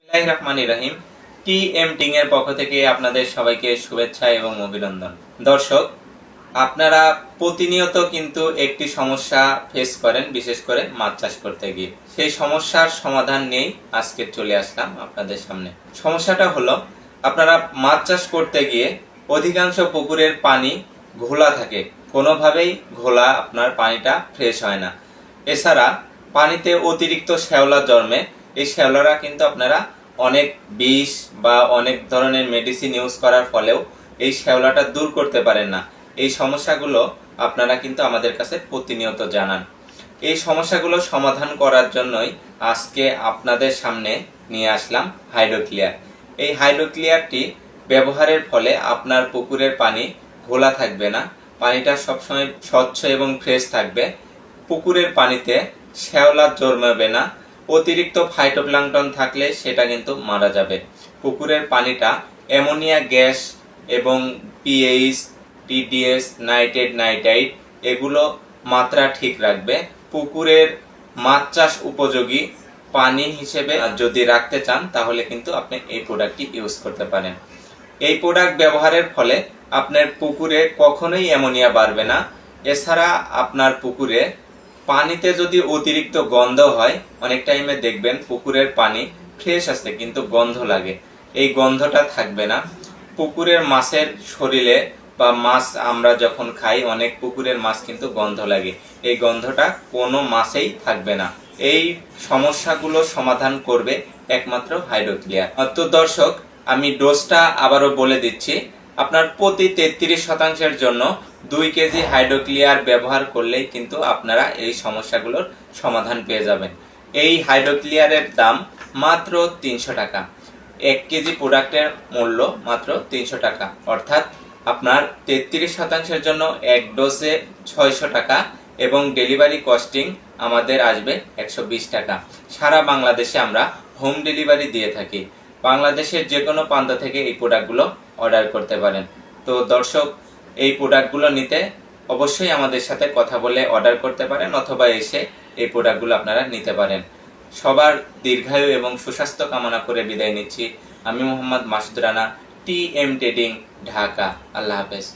বিসমিল্লাহির রহমানির রহিম। টিএম টিং এর পক্ষ থেকে আপনাদের সবাইকে শুভেচ্ছা এবং অভিনন্দন। দর্শক, আপনারা প্রতিনিয়ত কিন্তু একটি সমস্যা ফেস করেন, বিশেষ করে মাছ চাষ করতে গিয়ে। সেই সমস্যার সমাধান নিয়েই আজকে চলে আসলাম আপনাদের সামনে। সমস্যাটা হলো, আপনারা মাছ চাষ করতে গিয়ে অধিকাংশ পুকুরের পানি ঘোলা থাকে, কোনোভাবেই ঘোলা আপনার পানিটা ফ্রেশ হয় না। এছাড়া পানিতে অতিরিক্ত শ্যাওলা জন্মে। এই শ্যাওলারা কিন্তু আপনারা অনেক বিষ বা অনেক ধরনের মেডিসিন ইউজ করার ফলেও এই শ্যাওলাটা দূর করতে পারেন না। এই সমস্যাগুলো আপনারা কিন্তু আমাদের কাছে প্রতিনিয়ত জানান। এই সমস্যাগুলো সমাধান করার জন্যই আজকে আপনাদের সামনে নিয়ে আসলাম হাইড্রোক্লিয়ার। এই হাইড্রোক্লিয়ারটি ব্যবহারের ফলে আপনার পুকুরের পানি ঘোলা থাকবে না, পানিটা সবসময় স্বচ্ছ এবং ফ্রেশ থাকবে। পুকুরের পানিতে শ্যাওলা জন্মাবে না, অতিরিক্ত ফাইটোপ্ল্যাঙ্কটন থাকলে সেটা কিন্তু মারা যাবে। পুকুরের পানিটা অ্যামোনিয়া গ্যাস এবং পিএইচ, টিডিএস, নাইট্রেট, নাইট্রাইট এগুলো মাত্রা ঠিক রাখবে। পুকুরের মাছ চাষ উপযোগী পানি হিসেবে যদি রাখতে চান তাহলে কিন্তু আপনি এই প্রোডাক্টটি ইউজ করতে পারেন। এই প্রোডাক্ট ব্যবহারের ফলে আপনার পুকুরে কখনোই অ্যামোনিয়া বাড়বে না। এছাড়া আপনার পুকুরে পানিতে যদি অতিরিক্ত গন্ধ হয়, অনেক টাইমে দেখবেন পুকুরের পানি ফ্রেশ আছে কিন্তু গন্ধ লাগে, এই গন্ধটা থাকবে না। পুকুরের মাছের শরীরে বা মাছ আমরা যখন খাই, অনেক পুকুরের মাছ কিন্তু গন্ধ লাগে, এই গন্ধটা কোনো মাছেই থাকবে না। এই সমস্যাগুলো সমাধান করবে একমাত্র হাইড্রোক্লিয়ার। তো দর্শক, আমি ডোজটা আবারও বলে দিচ্ছি। আপনার প্রতি 33% জন্য 2 কেজি হাইড্রোক্লিয়ার ব্যবহার করলেই কিন্তু আপনারা এই সমস্যাগুলোর সমাধান পেয়ে যাবেন। এই হাইড্রোক্লিয়ারের দাম মাত্র 300 টাকা। 1 কেজি প্রোডাক্টের মূল্য মাত্র 300 টাকা, অর্থাৎ আপনার 33% জন্য এক ডোজে 600 টাকা এবং ডেলিভারি কস্টিং আমাদের আসবে 120 টাকা। সারা বাংলাদেশে আমরা হোম ডেলিভারি দিয়ে থাকি। বাংলাদেশের যে কোনো প্রান্ত থেকে এই প্রোডাক্টগুলো অর্ডার করতে পারেন। তো দর্শক, এই প্রোডাক্টগুলো নিতে অবশ্যই আমাদের সাথে কথা বলে অর্ডার করতে পারেন, অথবা এসে এই প্রোডাক্টগুলো আপনারা নিতে পারেন। সবার দীর্ঘায়ু এবং সুস্বাস্থ্য কামনা করে বিদায় নিচ্ছি। আমি মোহাম্মদ মাসুদ রানা, টিএম ট্রেডিং, ঢাকা। আল্লাহ হাফেজ।